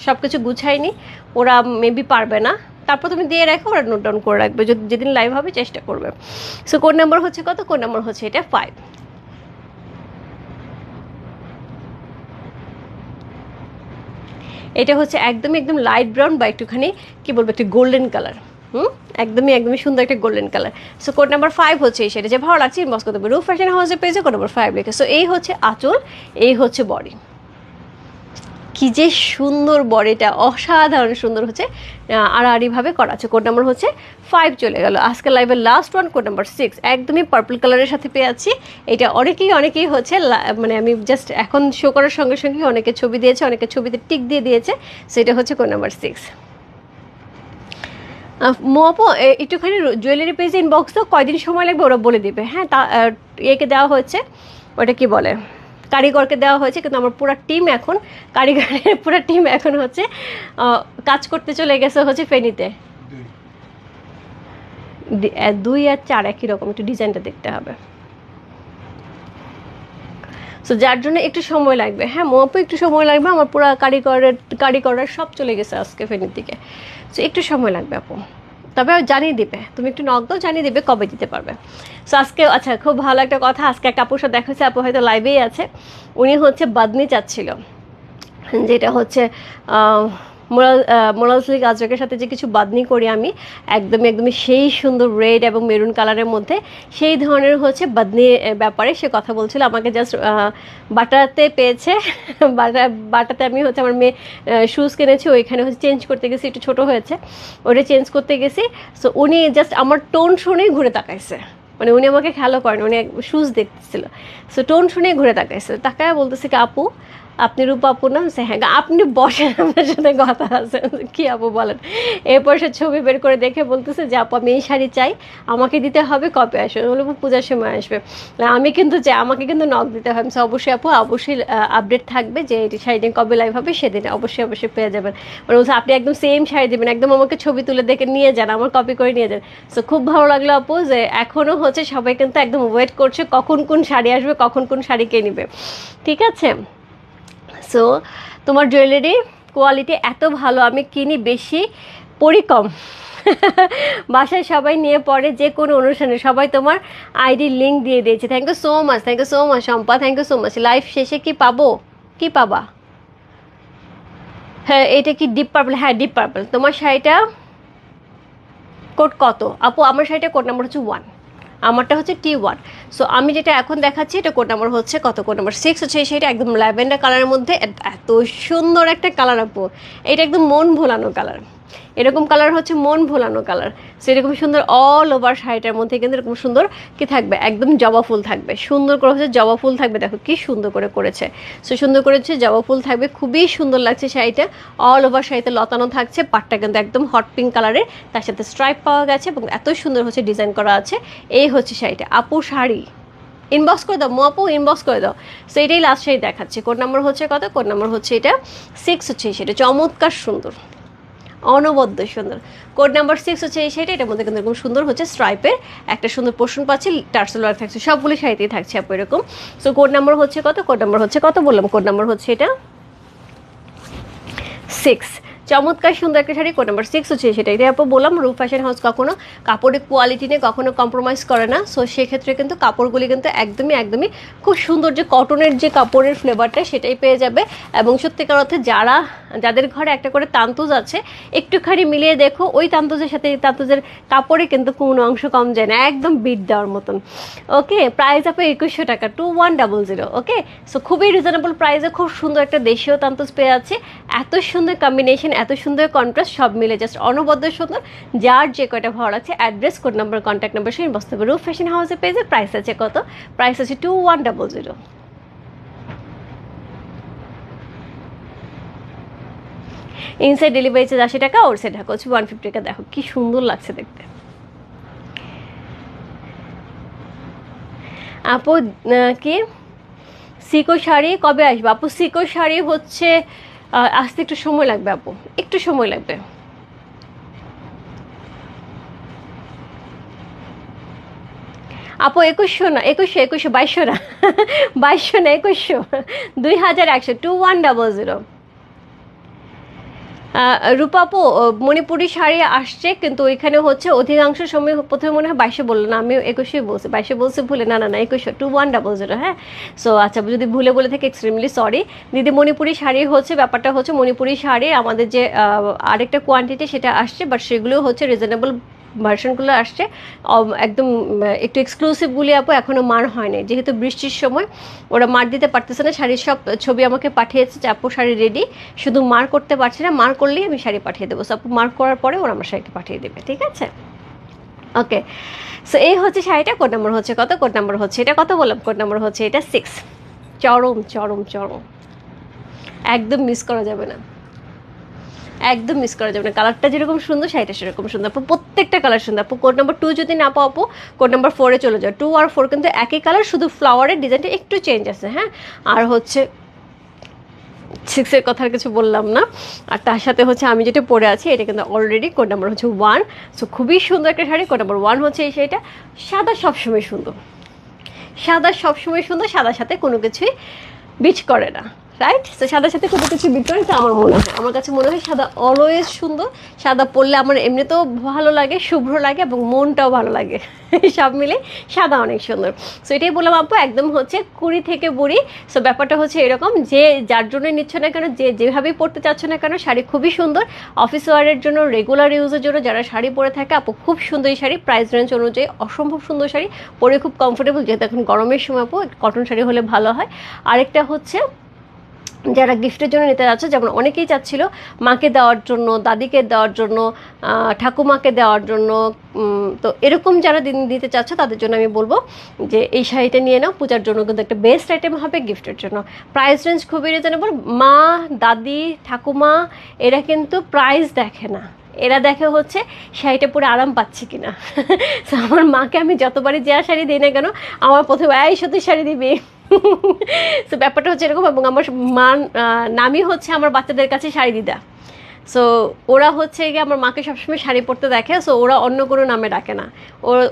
সব কিছু গুছাইনি, ওরা মেবি পারবে না, তারপর তুমি দিয়ে রাখো, ওরা নোট ডাউন করে রাখবে, যদি যেদিন লাইভ হবে চেষ্টা করবে। সো কোড নাম্বার হচ্ছে কত? কোড নাম্বার হচ্ছে এটা 5। এটা হচ্ছে একদম লাইট ব্রাউন বা একটুখানি কি বলবো, একটু গোল্ডেন কালার। একদমই সুন্দর একটা golden colour. So code number 5 হচ্ছে এই শাড়িটা। যে ভালো লাগছে ইনবক্স করতে হবে রূপ ফ্যাশন হাউসে পেয়েছে কোড নাম্বার 5 লিখে। সো এই হচ্ছে আঁচল, এই হচ্ছে বডি। কি যে সুন্দর বডিটা, অসাধারণ সুন্দর হচ্ছে, আড়াআড়িভাবে করা আছে। কোড নাম্বার হচ্ছে 5 চলে গেল। আজকে লাইভের লাস্ট ওয়ান, কোড নাম্বার 6, একদমই পার্পল কালারের সাথে পেয়ে আছি। এটা অনেকেই হচ্ছে মানে আমি জাস্ট এখন শো করার সঙ্গে সঙ্গে অনেকে ছবি দিয়েছে, অনেকে ছবিতে টিক দিয়ে দিয়েছে। সেটা হচ্ছে কোড নাম্বার 6। মোপো একটুখানি জুয়েলারি পেজে ইনবক্স তো কয়দিন সময় লাগবে ওরা বলে দিবে। হ্যাঁ, তা একে দেওয়া হয়েছে, ওটা কি বলে, কারিগরকে দেওয়া হয়েছে, কিন্তু আমার পুরো টিম এখন কারিগরের পুরো টিম এখন হচ্ছে কাজ করতে চলে গেছে হচ্ছে ফেনীতে। 2 আর 4 একই রকম, একটু ডিজাইনটা দেখতে হবে। সো যার জন্য একটু সময় লাগবে। হ্যাঁ মোপো একটু সময় লাগবে, আমার পুরো কারিগররা সব চলে গেছে আজকে ফেনীর দিকে। সো একটু সময় লাগবে আপু, তবে জানিয়ে দিবে, তুমি একটু নক দাও, জানিয়ে দিবে কবে দিতে পারবে। সো আজকে আচ্ছা, খুব ভালো একটা কথা, আজকে একটা আপুর সাথে দেখা হচ্ছে, আপু হয়তো লাইভেই আছে। উনি হচ্ছে বাদনি চাচ্ছিল, যেটা হচ্ছে মোরালসলিক আজরাকের সাথে যে কিছু বাদনি করি আমি, একদমই সেই সুন্দর রেড এবং মেরুন কালারের মধ্যে, সেই ধরনের হচ্ছে বাদনি ব্যাপারে সে কথা বলছিল আমাকে। জাস্ট বাটাতে পেয়েছে, বাটাতে আমি হচ্ছে আমার মেয়ে শুজ কিনেছি, ওইখানে হচ্ছে চেঞ্জ করতে গেছি, একটু ছোটো হয়েছে, ওটা চেঞ্জ করতে গেছি। সো উনি জাস্ট আমার টোন শুনেই ঘুরে তাকাইছে, মানে উনি আমাকে খেয়ালও করেন, উনি শুজ দেখতেছিল। সো টোন শুনেই ঘুরে তাকাইছে, তাকায় বলতেছে কি আপু আপনি রূপা আপু না? হ্যাঁ, আপনি বসেন, আপনার সাথে কথা আছে। কি আপু বলেন? এরপর সে ছবি বের করে দেখে বলতেছে যে আপু আমি এই শাড়ি চাই, আমাকে দিতে হবে, কবে আসবে? বলবো পূজার সময় আসবে। আমি কিন্তু চাই, আমাকে কিন্তু নক দিতে হবে। অবশ্যই আপু, অবশ্যই আপডেট থাকবে যে এই শাড়িটা কবে লাইভ হবে, সেদিন অবশ্যই অবশ্যই পেয়ে যাবেন। মানে বলছে আপনি একদম সেম শাড়ি দেবেন, একদম আমাকে ছবি তুলে দেখে নিয়ে যান, আমার কপি করে নিয়ে যান। সো খুব ভালো লাগলো আপু যে এখনও হচ্ছে সবাই কিন্তু একদম ওয়েট করছে কখন কোন শাড়ি আসবে, কখন কোন শাড়ি কে নিবে। ঠিক আছে, সো তোমার জুয়েলারি কোয়ালিটি এত ভালো, আমি কিনি বেশি, পরি কম। বাসায় সবাই নিয়ে পড়ে, যে কোনো অনুষ্ঠানে সবাই তোমার আইডি লিঙ্ক দিয়ে দিয়েছে। Thank you so much, thank you so much Shampa, thank you so much. Live শেষে কি পাবো? কি পাবা? হ্যাঁ, এটা কি ডিপ পার্পল? হ্যাঁ ডিপ পার্পল। তোমার শাড়িটা কোড কত আপু? আমার শাড়িটা কোড নাম্বার হচ্ছে 1, আমারটা হচ্ছে T1। সো আমি যেটা এখন দেখাচ্ছি এটা কোড নাম্বার হচ্ছে কত? কোড নাম্বার 6 হচ্ছে। এই শাড়িটা একদম ল্যাভেন্ডার কালারের মধ্যে, এত সুন্দর একটা কালার আপু, এটা একদম মন ভোলানো কালার। এরকম কালার হচ্ছে মন ভোলানো কালার। সো এরকম সুন্দর অল ওভার শাড়িটার মধ্যে কিন্তু এরকম সুন্দর কি থাকবে, একদম জবা ফুল থাকবে, সুন্দর করে হচ্ছে জবা ফুল থাকবে। দেখো কি সুন্দর করে করেছে, সো সুন্দর করেছে, জবা ফুল থাকবে, খুবই সুন্দর লাগছে শাড়িটা। অল ওভার শাড়িতে লতানো থাকছে, পাটটা কিন্তু একদম হট পিঙ্ক কালারের, তার সাথে স্ট্রাইপ পাওয়া গেছে এবং এত সুন্দর হচ্ছে ডিজাইন করা আছে। এই হচ্ছে শাড়িটা আপু, শাড়ি ইনবক্স করে দাও, মো আপু ইনবক্স করে দাও। সো এটাই লাস্ট শাড়ি দেখাচ্ছে। কোড নাম্বার হচ্ছে কত? কোড নাম্বার হচ্ছে এটা 6 হচ্ছে। সেটা চমৎকার সুন্দর, অনবদ্য সুন্দর। কোড নাম্বার 6 হচ্ছে এই শাড়িটা, এটার মধ্যে কিন্তু এরকম সুন্দর হচ্ছে স্ট্রাইপের একটা সুন্দর পোর্শন পাচ্ছি, টার্সেল ওয়ার্ক থাকছে, সবগুলো শাড়িতেই থাকছে আপু এরকম। সো কোড নাম্বার হচ্ছে কত? কোড নাম্বার হচ্ছে কত বললাম? কোড নাম্বার হচ্ছে এটা 6। চমৎকার সুন্দর একটা শাড়ি, কোড নাম্বার 6 হচ্ছে সেটা। এটাই আপু বললাম, রূপ ফ্যাশন হাউস কখনো কাপড়ের কোয়ালিটি নিয়ে কখনো কম্প্রোমাইজ করে না। সো সেক্ষেত্রে কিন্তু কাপড়গুলি কিন্তু একদমই একদমই খুব সুন্দর, যে কটনের যে কাপড়ের ফ্লেভারটা সেটাই পেয়ে যাবে। এবং সত্যিকার অর্থে যাদের ঘরে একটা করে তান্তুজ আছে, একটুখানি মিলিয়ে দেখো, ওই তান্তুজের সাথে এই তান্তুজের কাপড়ে কিন্তু কোনো অংশ কম যায় না, একদম বিট দেওয়ার মতন। ওকে, প্রাইস আপু 2100 টাকা, 2100। ওকে, সো খুবই রিজনেবল প্রাইসে খুব সুন্দর একটা দেশীয় তান্তুজ পেয়ে আছে। এত সুন্দর কম্বিনেশন, এত সুন্দর কন্ট্রাস্ট, সব মিলে জাস্ট অনবদ্য সুন্দর। যার যে কয়টা ভালো আছে, address, code number, contact number সেই বসতে হবে রূপ ফ্যাশন হাউসে পেজে। প্রাইস আছে কত? প্রাইস আছে 2100। ইনসাইড ডেলিভারি চার্জ 80 টাকা, ওর সাইড ঢাকা হচ্ছে 150 টাকা। দেখো কি সুন্দর লাগছে দেখতে আপু। কি সিকো শাড়ি কবে আসবে আপু? সিকো শাড়ি হচ্ছে আসতে একটু সময় লাগবে আপু, একটু সময় লাগবে। আপু 2100 না, 2100, 2200 না, 2200 না, 2100, 2100, 2100। রূপা আপু, মণিপুরি শাড়ি আসছে, কিন্তু ওইখানে হচ্ছে অধিকাংশ সময় প্রথমে মনে হয় 2200 বললো না, আমি 2100 বলছি, 2200 বলছি ভুলে, না না না 2100, 2100। হ্যাঁ, সো আচ্ছা, যদি ভুলে বলে থেকে এক্সট্রিমলি সরি দিদি। মণিপুরি শাড়ি হচ্ছে, ব্যাপারটা হচ্ছে মণিপুরি শাড়ির আমাদের যে আরেকটা কোয়ান্টিটি সেটা আসছে, বাট সেগুলো হচ্ছে রিজনেবল ভার্সনগুলো আসছে, একদম একটু এক্সক্লুসিভগুলি আপু এখনও মার হয় নাই, যেহেতু বৃষ্টির সময় ওরা মার দিতে পারতেছে না। শাড়ির সব ছবি আমাকে পাঠিয়েছে যে আপু শাড়ি রেডি, শুধু মার করতে পারছে না, মার করলেই আমি শাড়ি পাঠিয়ে দেবো। সো আপু মার করার পরে ওরা আমার শাড়িকে পাঠিয়ে দেবে, ঠিক আছে? ওকে, সো এই হচ্ছে শাড়িটা। কোড নাম্বার হচ্ছে কত? কোড নাম্বার হচ্ছে এটা কত বললাম? কোড নাম্বার হচ্ছে এটা 6। চরম চরম চরম, একদম মিস করা যাবে না, একদম মিস করা যাবে না। কালারটা যেরকম সুন্দর, শাড়িটা সেরকম সুন্দর আপু, প্রত্যেকটা কালার সুন্দর আপু। কোড নাম্বার 2 যদি না পাও আপু, কোড নাম্বার 4-এ চলে যাও। 2 আর 4 কিন্তু একই কালার, শুধু ফ্লাওয়ারের ডিজাইনটা একটু চেঞ্জ আছে। হ্যাঁ, আর হচ্ছে 6-এর কথা আর কিছু বললাম না। আর তার সাথে হচ্ছে আমি যেটা পরে আছি এটা কিন্তু অলরেডি কোড নাম্বার হচ্ছে 1। সো খুবই সুন্দর একটা শাড়ি, কোড নাম্বার 1 হচ্ছে এই শাড়িটা। সাদা সবসময় সুন্দর, সাদা সবসময় সুন্দর, সাদার সাথে কোনো কিছুই বিচ করে না, রাইট? তো সাদার সাথে কোনো কিছু বিট করে, আমার মনে হয়, আমার কাছে মনে হয় সাদা অলওয়েজ সুন্দর। সাদা পরলে আমার এমনিতেও ভালো লাগে, শুভ্র লাগে এবং মনটাও ভালো লাগে, সব মিলে সাদা অনেক সুন্দর। সো এটাই বললাম আপু, একদম হচ্ছে কুড়ি থেকে বুড়ি। সো ব্যাপারটা হচ্ছে এরকম, যে যার জন্যই নিচ্ছ না কেন, যে যেভাবেই পড়তে চাচ্ছ না কেন, শাড়ি খুবই সুন্দর। অফিস ওয়ারের জন্য, রেগুলার ইউজের জন্য যারা শাড়ি পরে থাকে আপু, খুব সুন্দর এই শাড়ি। প্রাইস রেঞ্জ অনুযায়ী অসম্ভব সুন্দর শাড়ি, পরে খুব কমফোর্টেবল, যেহেতু এখন গরমের সময় আপু কটন শাড়ি হলে ভালো হয়। আরেকটা হচ্ছে যারা গিফটের জন্য নিতে যাচ্ছে, যেমন অনেকেই চাচ্ছিল মাকে দেওয়ার জন্য, দাদিকে দেওয়ার জন্য, ঠাকুমাকে দেওয়ার জন্য, তো এরকম যারা দিতে চাচ্ছে তাদের জন্য আমি বলবো যে এই শাড়িটা নিয়ে নাও। পূজার জন্য কিন্তু একটা বেস্ট আইটেম হবে, গিফটের জন্য। প্রাইস রেঞ্জ খুবই রিজনেবল। মা, দাদি, ঠাকুমা এরা কিন্তু প্রাইস দেখে না, এরা দেখে হচ্ছে শাড়িটা পরে আরাম পাচ্ছে কিনা। তো আমার মাকে আমি যতবারই যে শাড়ি দিই না কেন, আমার প্রথমে এই সত্যি শাড়ি দিবি। তো ব্যাপারটা হচ্ছে এরকম। এবং আমার মা নামই হচ্ছে আমার বাচ্চাদের কাছে শাড়ি দিদা। সো ওরা হচ্ছে গিয়ে আমার মাকে সবসময় শাড়ি পরতে দেখে, সো ওরা অন্য কোনো নামে ডাকে না,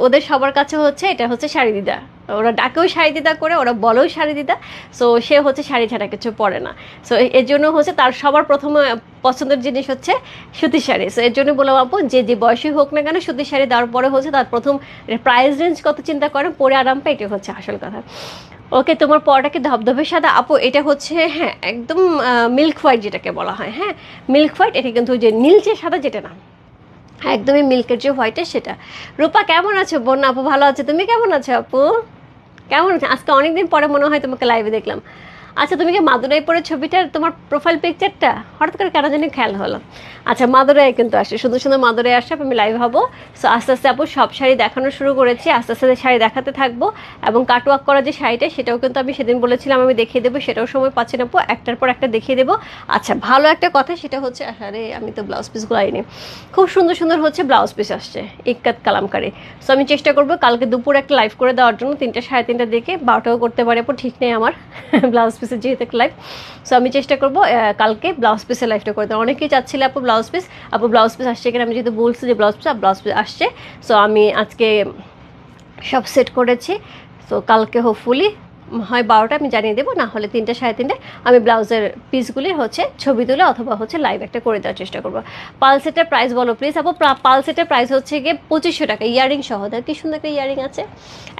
ওদের সবার কাছে হচ্ছে এটা হচ্ছে শাড়ি দিদা। ওরা ডাকেও শাড়ি দিদা করে, ওরা বলেও শাড়ি দিদা। সো সে হচ্ছে শাড়ি ছাড়া কিছু পরে না। সো এর জন্য হচ্ছে তার সবার প্রথমে পছন্দের জিনিস হচ্ছে সুতির শাড়ি। সো এর জন্য বললাম আপু যে বয়সী হোক না কেন, সুতির শাড়ি দেওয়ার পরে হচ্ছে তার প্রথম প্রাইস রেঞ্জ কত চিন্তা করেন, পরে আরাম পায়, এটা হচ্ছে আসল কথা। ওকে, তোমার পরোটা কি ধবধবে সাদা? আপু এটা হচ্ছে হ্যাঁ একদম মিল্ক হোয়াইট যেটাকে বলা হয়, হ্যাঁ মিল্ক হোয়াইট। এটা কিন্তু যে নীলচে সাদা যেটা না, একদমই মিল্কের যে হোয়াইটের সেটা। রূপা কেমন আছো বোন? আপু ভালো আছে, তুমি কেমন আছো আপু? কেমন আছো? আজকে অনেকদিন পরে মনে হয় তোমাকে লাইভে দেখলাম। আচ্ছা, তুমি কি মাদুরাই পরে ছবিটার তোমার প্রোফাইল পিকচারটা হঠাৎ করে কেন জানি খেয়াল হলো। আচ্ছা, মাদুরাই কিন্তু আসে, সুন্দর সুন্দর মাদুরাই আসে, আমি লাইভ হবো। সো আস্তে আস্তে আপু সব শাড়ি দেখানো শুরু করেছি, আস্তে আস্তে শাড়ি দেখাতে থাকবো। এবং কাটওয়ার্ক করা যে শাড়িটা সেটাও কিন্তু আমি সেদিন বলেছিলাম আমি দেখিয়ে দেবো, সেটাও সময় পাচ্ছি না আপু, একটার পর একটা দেখিয়ে দেবো। আচ্ছা, ভালো একটা কথা সেটা হচ্ছে, আরে আমি তো ব্লাউজ পিসগুলো আইনি, খুব সুন্দর সুন্দর হচ্ছে ব্লাউজ পিস আসছে ইক্কাত কালামকারি। সো আমি চেষ্টা করবো কালকে দুপুরে একটা লাইভ করে দেওয়ার জন্য, 3টা সাড়ে 3টার দিকে, 12টাও করতে পারে আপু, ঠিক নেই আমার ব্লাউজ পিসের যেহেতু একটা লাইভ। সো আমি চেষ্টা করবো কালকে ব্লাউজ পিসের লাইভটা করতে। অনেকেই চাচ্ছিলে আপু ব্লাউজ পিস, আপু ব্লাউজ পিস আসছে কিনা, আমি যেহেতু বলছি যে ব্লাউজ পিস আসছে। সো আমি আজকে সব সেট করেছি। সো কালকে হোপফুলি হয় 12টা আমি জানিয়ে দেবো, না হলে 3টা সাড়ে 3টায় আমি ব্লাউজের পিসগুলির হচ্ছে ছবি তুলে অথবা হচ্ছে লাইভ একটা করে দেওয়ার চেষ্টা করবো। পালসেটের প্রাইস বলো প্লিজ আপু। পালসেটের প্রাইস হচ্ছে গিয়ে 2500 টাকা, ইয়ারিং সহ। দেখ কি সুন্দর একটা ইয়ারিং আছে,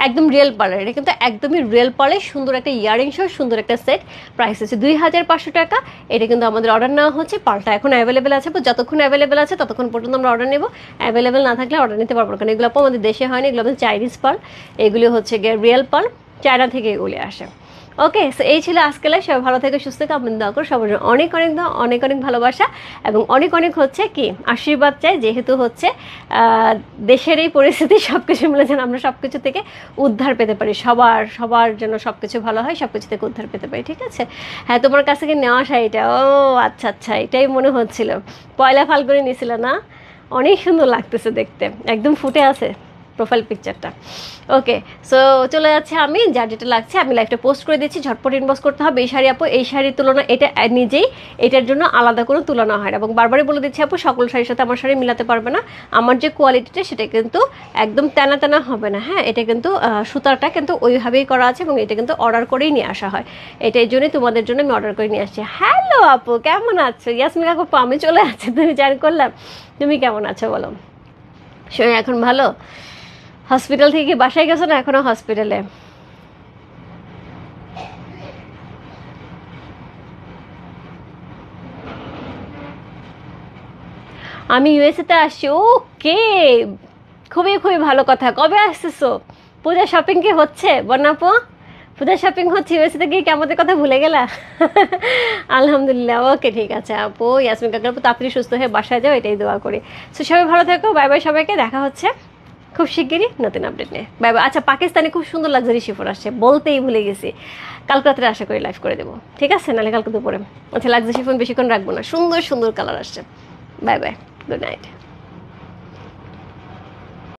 একদম রিয়েল পার্লার, এটা কিন্তু একদমই রিয়েল পার্লার, সুন্দর একটা ইয়ারিং সহ সুন্দর একটা সেট। প্রাইস হচ্ছে 2500 টাকা। এটা কিন্তু আমাদের অর্ডার নেওয়া হচ্ছে, পালটা এখন অ্যাভেলেবেল আছে, যতক্ষণ অ্যাভেলেবেল আছে ততক্ষণ পর্যন্ত আমরা অর্ডার নেবো। অ্যাভেলেবেল না থাকলে অর্ডার নিতে পারবো না, কারণ এগুলো আমাদের দেশে হয়নি, এগুলো আমাদের চাইনিজ পার্ল, এগুলি হচ্ছে গিয়ে রিয়েল পার্ল, চায়না থেকে এগুলি আসে। ওকে, সো এই ছিল আজকে লাইভ। সবাই ভালো থেকে সুস্থ থেকে আমি দোয়া করো, সবার জন্য অনেক অনেক অনেক অনেক ভালোবাসা এবং অনেক অনেক হচ্ছে কি আশীর্বাদ চাই, যেহেতু হচ্ছে দেশের এই পরিস্থিতি সব কিছু মিলে যেন আমরা সব কিছু থেকে উদ্ধার পেতে পারি, সবার যেন সব কিছু ভালো হয়, সব কিছু থেকে উদ্ধার পেতে পারি, ঠিক আছে? হ্যাঁ, তোমার কাছ থেকে নেওয়া শাড়িটা, ও আচ্ছা আচ্ছা, এটাই মনে হচ্ছিল, পয়লা ফাল্গুনে নিয়েছিল না? অনেক সুন্দর লাগতেছে দেখতে, একদম ফুটে আছে প্রোফাইল পিকচারটা। ওকে, সো চলে যাচ্ছে, আমি যার যেটা লাগছে আমি লাইভটা পোস্ট করে দিচ্ছি, ঝটপট ইনবক্স করতে হবে। এই শাড়ি আপু, এই শাড়ির তুলনা এটা নিজেই, এটার জন্য আলাদা কোনো তুলনা হয় না। এবং বারবারই বলে দিচ্ছি আপু, সকল শাড়ির সাথে আমার শাড়ি মিলাতে পারবে না। আমার যে কোয়ালিটিটা সেটা কিন্তু একদম তেনা তেনা হবে না, হ্যাঁ এটা কিন্তু সুতাটা কিন্তু ওইভাবেই করা আছে এবং এটা কিন্তু অর্ডার করেই নিয়ে আসা হয়। এটা এই জন্যই তোমাদের জন্য আমি অর্ডার করে নিয়ে আসছি। হ্যালো আপু, কেমন আছো? ইয়াসমিন আপু, আমি চলে আসছি, তুমি জান করলাম। তুমি কেমন আছো বলো? শরীর এখন ভালো? হসপিটাল থেকে বাসায় গেছো না এখনো? হসপিটালে আমি ইউএসএতে আসছি। ওকে, খুবই খুবই ভালো কথা। কবে আসতেছো? পূজা শপিং কি হচ্ছে বন্যাপু? পূজা শপিং হচ্ছে ইউএসএতে গিয়ে কি আমাদের কথা ভুলে গেলা? আলহামদুলিল্লাহ, ওকে ঠিক আছে আপু। ইয়াসমিন কাকার আপু তাড়াতাড়ি সুস্থ হয়ে বাসায় যাও, এটাই দোয়া করি। সো সবাই ভালো থাকো, বাই বাই, সবাইকে দেখা হচ্ছে খুব শিগগিরই নতুন আপডেট নিয়ে। Bye bye. আচ্ছা, পাকিস্তানি খুব সুন্দর লাক্সারি শিফন আসছে, বলতেই ভুলে গেছি, কালকে রাত্রে আশা করি লাইভ করে দেবো, ঠিক আছে? নাহলে কালকে দুপুরে। আচ্ছা, লাক্সারি শিফন বেশিক্ষণ রাখবো না, সুন্দর সুন্দর কালার আসছে। Bye bye, good night.